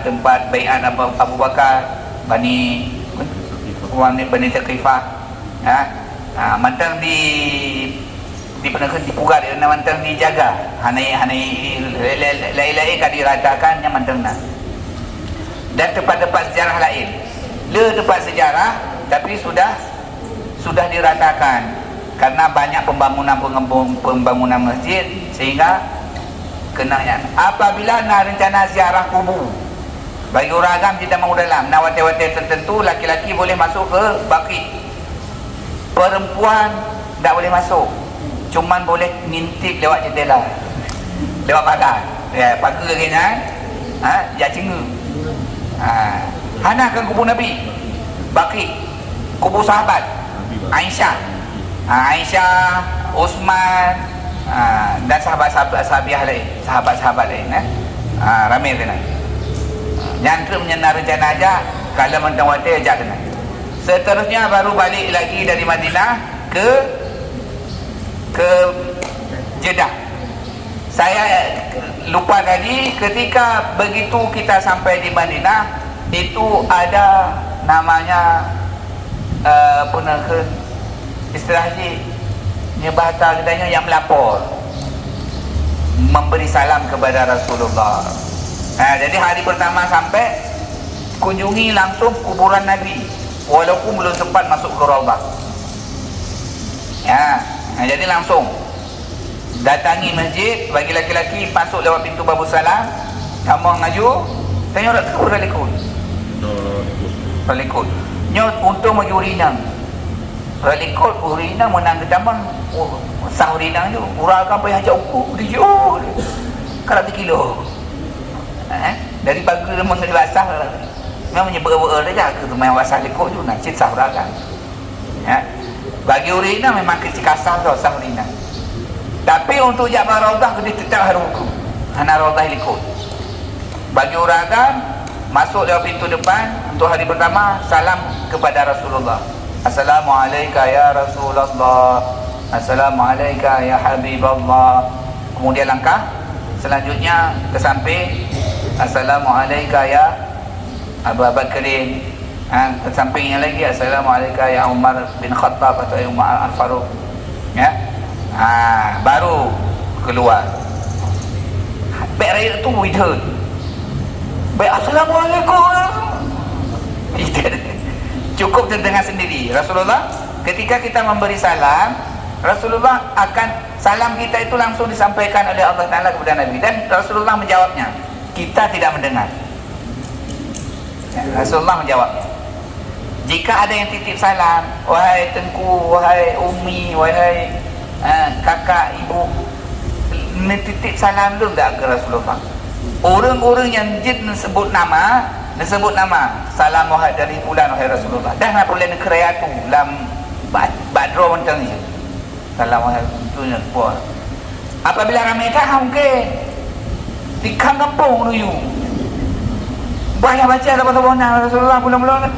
Tempat bai'at Abu Bakar, Bani Taqifah. Mantang di penekan dipugar dia mantang dijaga. Hanai lain-lain kan diratakan yang mantang nak. Dan tempat-tempat sejarah lain. Tempat sejarah tapi sudah diratakan karena banyak pembangunan masjid sehingga kenanya. Apabila nak rencana ziarah kubur, bagi orang agam tidak mau dalam, nak watai-watai tertentu laki-laki boleh masuk ke baki, perempuan tak boleh masuk, cuman boleh ngintip lewat jendela, lewat pagar, pagar kan, jak cengu. Hana kan kubur Nabi, baki, kubur sahabat, Aisyah, Osman, dan sahabat-sahabat lain, ramai kena. Yang menyenang rencana aja, kalau mentang wadah aja kena. Seterusnya baru balik lagi dari Madinah ke Jeddah. Saya lupa tadi, ketika begitu kita sampai di Madinah, itu ada namanya istilah bahasa katanya yang melapor, memberi salam kepada Rasulullah. Jadi hari pertama sampai kunjungi langsung kuburan Nabi, walaupun belum sempat masuk ke Raudhah. Jadi langsung datangi masjid, bagi laki-laki masuk lewat pintu Babu Salam, kamu ngaju, tanya orang ke orang likut. Nyot untuk maju urinang. Ralikot urinang menang ke taman, sang urinang tu, orang akan pergi hajak ukur, dia kalau 3 kilo. Dari pagi memang dia basah, memang menyebut-sebut dia ke tu main basah likut tu, nak cik sah orang kan. Bagi urinang memang kecil kasar tau, sang urinang. Tapi untuk Jabal Raudhah dia tetap harus hukum. Hana Raudhah likut. Bagi orang kan masuk lewat pintu depan untuk hari pertama, salam kepada Rasulullah. Assalamualaikum ya Rasulullah, Assalamualaikum ya Habiballah. Kemudian langkah selanjutnya ke samping, Assalamualaikum ya Abu Bakrin. Sampingnya lagi Assalamualaikum ya Umar bin Khattab atau ya Umar Al-Faruq. Ya. Baru keluar. Baik raya tu witherd. Baik Assalamualaikum. Tidak. Cukup terdengar sendiri. Rasulullah ketika kita memberi salam, Rasulullah akan salam kita itu langsung disampaikan oleh Allah Ta'ala kepada Nabi, dan Rasulullah menjawabnya. Kita tidak mendengar. Rasulullah menjawabnya. Jika ada yang titip salam, wahai tengku, wahai umi, wahai kakak, ibu, titip salam dulu tak ke Rasulullah? Orang-orang yang jid disebut nama, salam wahai dari bulan wahai Rasulullah. Dah nak boleh negara tu dalam badro macam ni. Salam wahai tu ni puas. Apabila ramai tahu ke di kampung tu you. Banyak baca apa-apa nak Rasulullah bulan-bulan.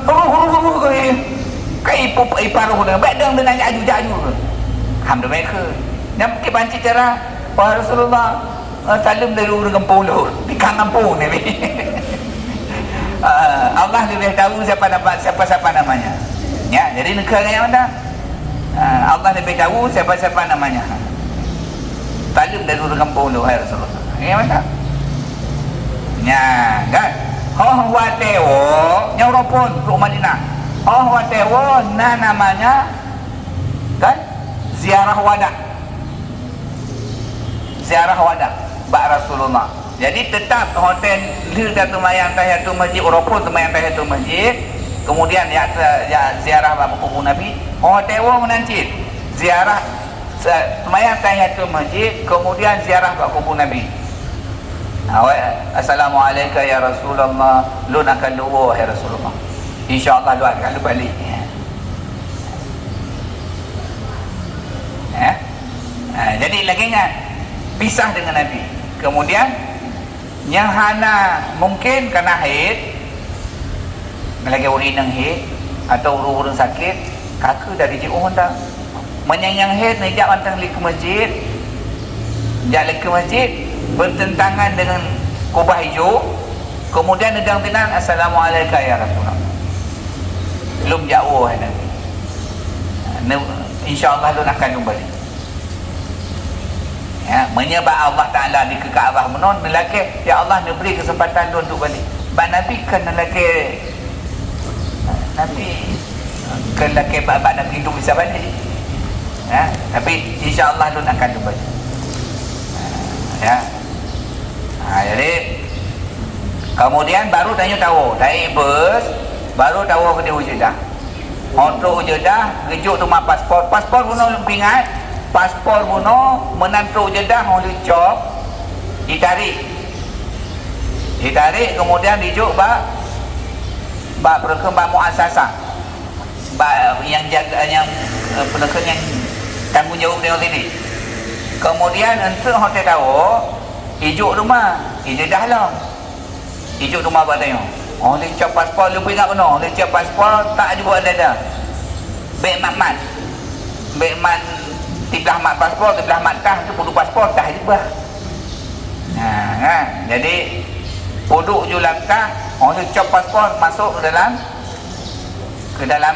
Kai iparuh dah. Badang dia nanya aju-aju. Alhamdulillah mereka. Dan pakai panci cara wahai Rasulullah, salam dari orang kampung lu. Di kampung ni. Allah lebih tahu siapa namanya. Ya, jadi negara yang mana? Allah lebih tahu siapa namanya. Salam dari orang kampung lu wahai Rasulullah. Ya mana? Ya, kan? Watewo nyaropon Ruk Madinah. Watewo namanya kan ziarah wada. Ziarah wada Bak Rasulullah. Jadi tetap hotel Lirdatul Mayang Tahiyatul Masjid Uropon Mayang Tahiyatul Masjid. Kemudian ya ziarah Bak Kubur Nabi. Watewo menancit ziarah Mayang Tahiyatul Masjid, kemudian ziarah Bak Kubur Nabi. Assalamualaikum ya Rasulullah, lu nak akan luar ya Rasulullah, insyaAllah lu akan balik jadi lagi ingat pisah dengan Nabi. Kemudian yang hana mungkin kena haid, lagi orang yang haid atau orang sakit, kakak dari jiwa tak menyayang haid nejak antang li ke masjid, jak ke masjid bertentangan dengan kubah hijau, kemudian nedang tenan Assalamualaikum ya Rasulullah, belum jauh nanti insyaAllah lu nak akan kembali ya, menyebab Allah Ta'ala di Kaabah menon lelaki, ya Allah ni beri kesempatan lu untuk balik. Bak Nabi kan lelaki bak Nabi hidup bisa balik ya, tapi insyaAllah lu nak akan kembali ya. Jadi kemudian baru tanya tahu dari bus, baru tahu ke dia ujedah. Untuk ujedah gejuk tu mah pasport bunuh pingat, paspor bunuh menantu ujedah oleh cop ditarik kemudian dijuk bak perkembang muasasah yang jaga yang pelakon yang tanggung jawab dia sini. Kemudian untuk hotel tahu ijuk rumah, ijuk dah lah. Ijuk rumah buat tanya. Dia cap paspor, lu ingat benar. Dia cap paspor, tak ada buat ada. Bek mat. Tibelah mat paspor, tibelah mat tah, tu perlu paspor, dah juga. Kan? Jadi, puduk je langkah, dia cap paspor, masuk ke dalam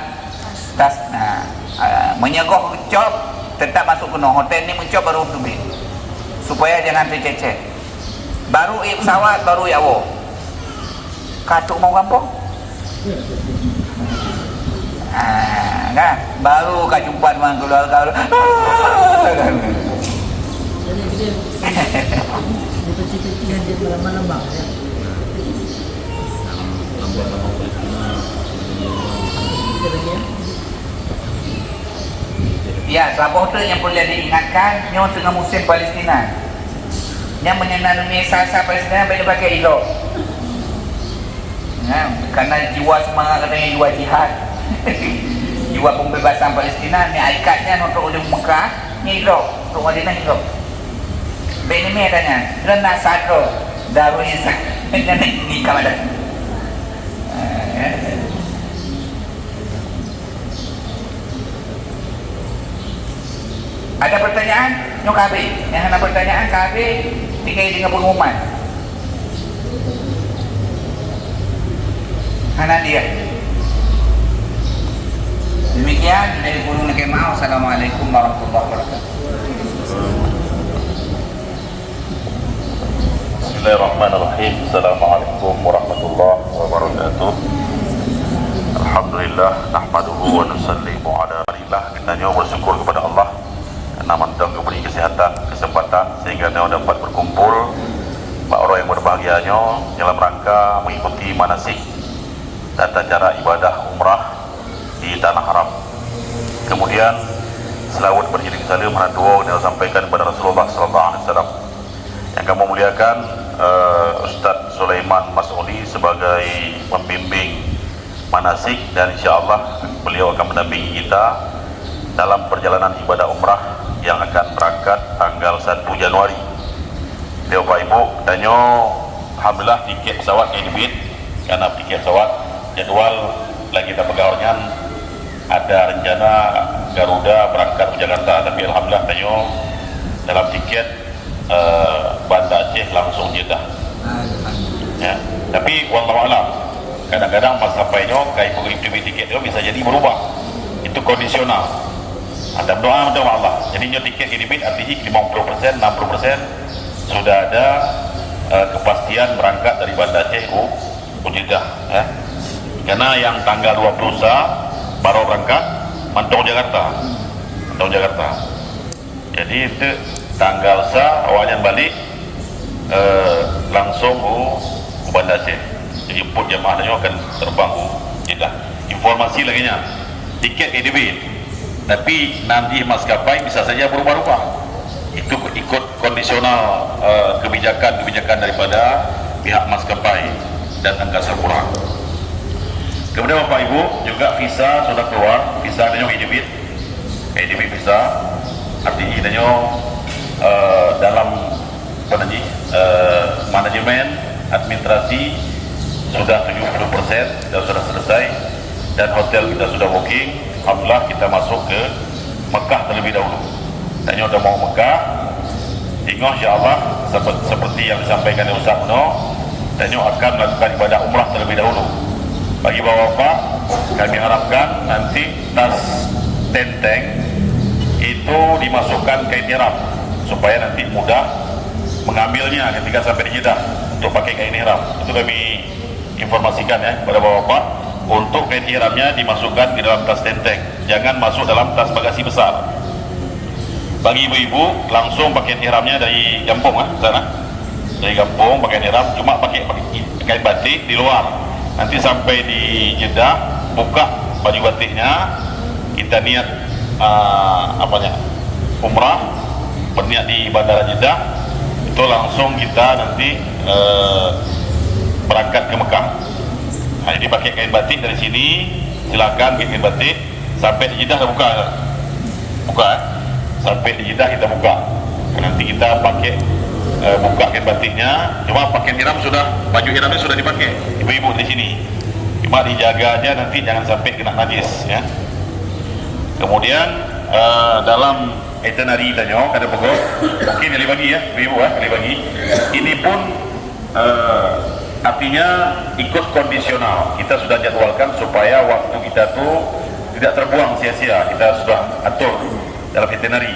tas. Menyegoh cap, tetap masuk ke hotel ni mencop baru tubik. Supaya jangan tercecer. Baru pesawat, baru yawo. Katuk mau kampung? Kan? Baru kau jumpa dengan keluarga. Ya, sahabat tu yang perlu diingatkan, nyo tengah musim Palestina. Yang menyenangi sasa Palestina boleh pakai elok. Karena jiwa semangat katanya jiwa jihad. Jiwa pembebasan Palestina ni ikatnya untuk oleh Mekah ni elok, untuk Madinah elok. Baik ni katanya, rendah sadro Darul Izah. Ni kamada. Ada pertanyaan? Nyok KB. Yang ada pertanyaan KB tinggal dengan pengumuman. anak dia. Demikian dari Gunung Nekemau. Assalamualaikum warahmatullahi wabarakatuh. Bismillahirrahmanirrahim. Assalamualaikum warahmatullahi wabarakatuh. Alhamdulillah, nahmaduhu wa nusallimu ala rasulillah. Kita bersyukur kepada Allah karena mantap memberi kesehatan, kesempatan sehingga kita dapat berkumpul para orang yang berbahagianya dalam rangka mengikuti manasik tata cara ibadah umrah di tanah haram. Kemudian selawat beriring salam doa yang disampaikan kepada Rasulullah SAW yang kami muliakan Ustaz Sulaiman Mas'udi sebagai pembimbing manasik, dan insyaallah beliau akan mendampingi kita dalam perjalanan ibadah umrah yang akan berangkat tanggal 1 Januari. Dia Bapak Ibu tanya, alhamdulillah tiket pesawat dibit, karena tiket pesawat jadwal lagi kita pegawainya ada rencana Garuda berangkat ke Jakarta, tapi alhamdulillah tanya dalam tiket Banda Aceh langsung Jeddah. Ya, tapi wallahu alam kadang-kadang maskapainya kayak pengirim tiket itu bisa jadi berubah, itu kondisional. Ada doa Allah. Jadi tiket dibit artinya 50%, 60% sudah ada kepastian berangkat dari Banda Aceh ke Jeddah. Ya. Karena yang tanggal 20 baru berangkat mantau Jakarta. Jadi itu tanggal awalnya balik langsung ke Banda Aceh. Jemput jamaahnya akan terbang ke Jeddah. Informasi lagi nya tiket dibit, tapi nanti maskapai bisa saja berubah-ubah. Itu ikut kondisional kebijakan daripada pihak maskapai dan angkasa pura. Kemudian Bapak Ibu juga visa sudah keluar, visa adanya debit visa, artinya dalam manajemen administrasi sudah 70% dan sudah selesai, dan hotel kita sudah booking. Alhamdulillah kita masuk ke Mekah terlebih dahulu. Tanya udah mau Mekah, tengok insyaAllah seperti yang disampaikan oleh Ustaz Muno, tanya akan melakukan ibadah umrah terlebih dahulu. Bagi bapak-bapak, kami harapkan nanti tas tenteng itu dimasukkan kain ihram supaya nanti mudah mengambilnya ketika sampai di Jeddah untuk pakai kain ihram. Itu kami informasikan ya kepada bapak-bapak, untuk kain ihramnya dimasukkan ke dalam tas tenteng, jangan masuk dalam tas bagasi besar. Bagi ibu-ibu langsung pakai ihramnya dari Gampung sana, dari Gampung pakai ihram, cuma pakai kain batik di luar. Nanti sampai di Jeddah buka baju batiknya, kita niat umrah, berniat di bandara Jeddah, itu langsung kita nanti berangkat ke Mekah. Nah, jadi pakai kain batik dari sini, silakan kain batik sampai di Jeddah buka. Sampai di Jeddah kita buka. Nanti kita pakai buka kain batiknya, cuma pakaian ihram baju ihramnya sudah dipakai ibu-ibu di sini, cuma dijaga aja nanti jangan sampai kena najis ya. Kemudian dalam itinerary tanya ada pokok mungkin kali bagi ya ibu-ibu kali bagi ini pun artinya ikut kondisional, kita sudah jadwalkan supaya waktu kita tuh tidak terbuang sia-sia. Kita sudah atur dalam itinerary.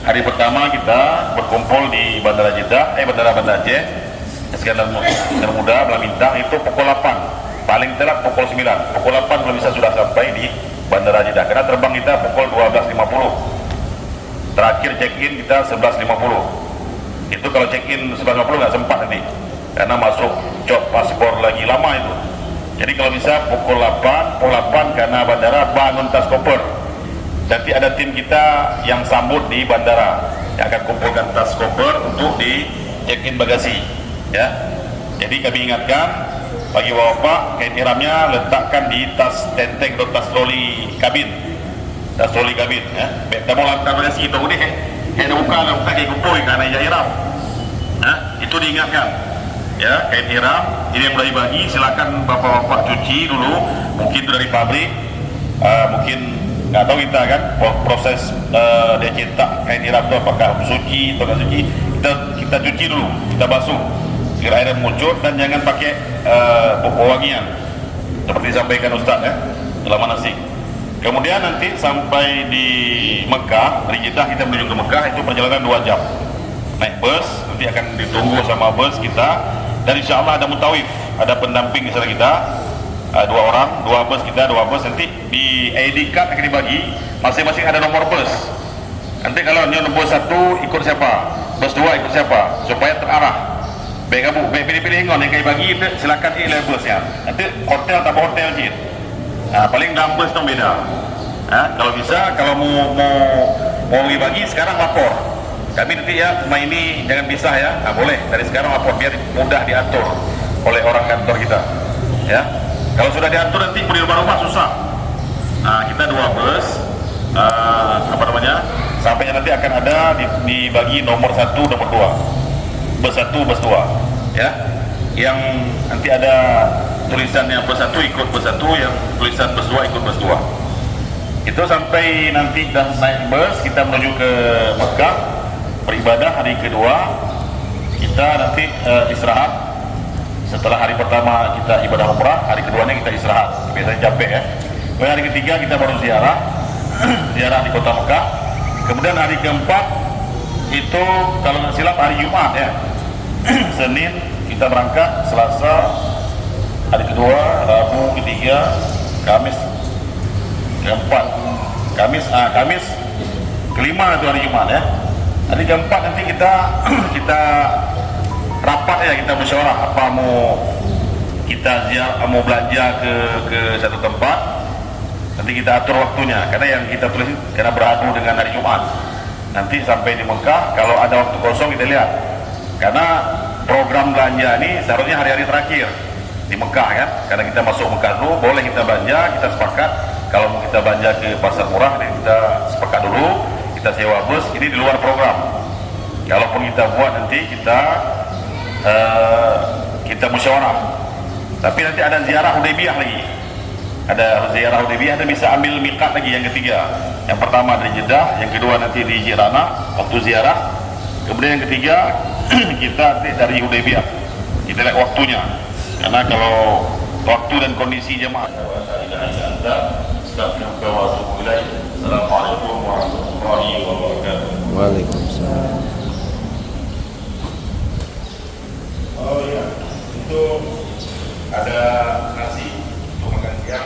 Hari pertama kita berkumpul di Bandara Jeddah, Bandara Banda Aceh, Iskandar Muda, Belamintang, itu pukul 8, paling telat pukul 9. Pukul 8 belum bisa sudah sampai di Bandara Jeddah, karena terbang kita pukul 12.50. Terakhir check-in kita 11.50. Itu kalau check-in 11.50 nggak sempat nanti, karena masuk cop paspor lagi lama itu. Jadi kalau bisa pukul 8 karena bandara bangun tas koper. Nanti ada tim kita yang sambut di bandara yang akan kumpulkan tas koper untuk di check-in bagasi ya. Jadi kami ingatkan bagi bapak, kain ihramnya letakkan di tas tenteng atau tas troli kabin ya. Kita mau lakukan bagasi itu ada buka kayak kumpul karena ihram. Nah, itu diingatkan ya, kain ihram ini yang sudah dibagi silakan bapak-bapak cuci dulu, mungkin itu dari pabrik, mungkin nggak tahu kita kan proses dia cetak kain ihram itu apakah suci atau nggak suci. Kita cuci dulu, kita basuh agar airnya muncul, dan jangan pakai wangian seperti disampaikan Ustaz ya dalam manasik. Kemudian nanti sampai di Mekah, dari Jeddah kita menuju ke Mekah itu perjalanan 2 jam. Naik bus, nanti akan ditunggu sama bus kita. Dan insya Allah ada mutawif, ada pendamping di sana kita, 2 orang, 2 bus kita, 2 bus. Nanti di ID card akan dibagi, masing-masing ada nomor bus. Nanti kalau bus 1 ikut siapa, bus 2 ikut siapa, supaya terarah. Baik kamu, baik pilih-pilih ingon yang kayak bagi itu silakan pilih busnya. Nanti hotel atau hotel je. Paling dalam bus itu beda. Kalau bisa, kalau mau bagi sekarang lapor. Kami nanti ya rumah ini jangan pisah ya. Boleh dari sekarang lapor biar mudah diatur oleh orang kantor kita. Ya. Kalau sudah diatur nanti di rumah-rumah susah. Kita 2 bus, sampainya nanti akan ada dibagi nomor 1, nomor 2. Bus 1, bus 2 ya, yang nanti ada tulisannya bus 1 ikut bus 1, yang tulisan bus 2 ikut bus 2. Itu sampai nanti dah naik bus kita menuju ke Mekah beribadah hari kedua. Kita nanti istirahat setelah hari pertama kita ibadah umrah, hari keduanya kita istirahat, biasanya capek ya. Kemudian hari ketiga kita baru ziarah ziarah di kota Mekah. Kemudian hari keempat itu kalau nggak silap hari Jumat ya. Senin kita berangkat, Selasa hari kedua, Rabu ketiga, Kamis keempat, Kamis kelima itu hari Jumat ya. Hari keempat nanti kita rapat ya, kita musyawarah apa mau kita mau belanja ke satu tempat. Nanti kita atur waktunya, karena yang kita tulis karena beradu dengan hari Jumat. Nanti sampai di Mekah, kalau ada waktu kosong kita lihat. Karena program belanja ini seharusnya hari-hari terakhir di Mekah kan. Karena kita masuk Mekah dulu, boleh kita belanja, kita sepakat. Kalau mau kita belanja ke pasar murah, kita sepakat dulu, kita sewa bus, ini di luar program. Kalaupun kita buat nanti kita musyawarah. Tapi nanti ada ziarah Hudaybiyah lagi. Ada ziarah Hudaybiyah, ada bisa ambil miqat lagi yang ketiga. Yang pertama dari Jeddah, yang kedua nanti di Jirana waktu ziarah. Kemudian yang ketiga kita dari Hudaybiyah. Kita lihat waktunya. Karena kalau waktu dan kondisi jemaah. Assalamualaikum warahmatullahi wabarakatuh. Waalaikumsalam. Oh iya, itu ada nasi untuk makan siang.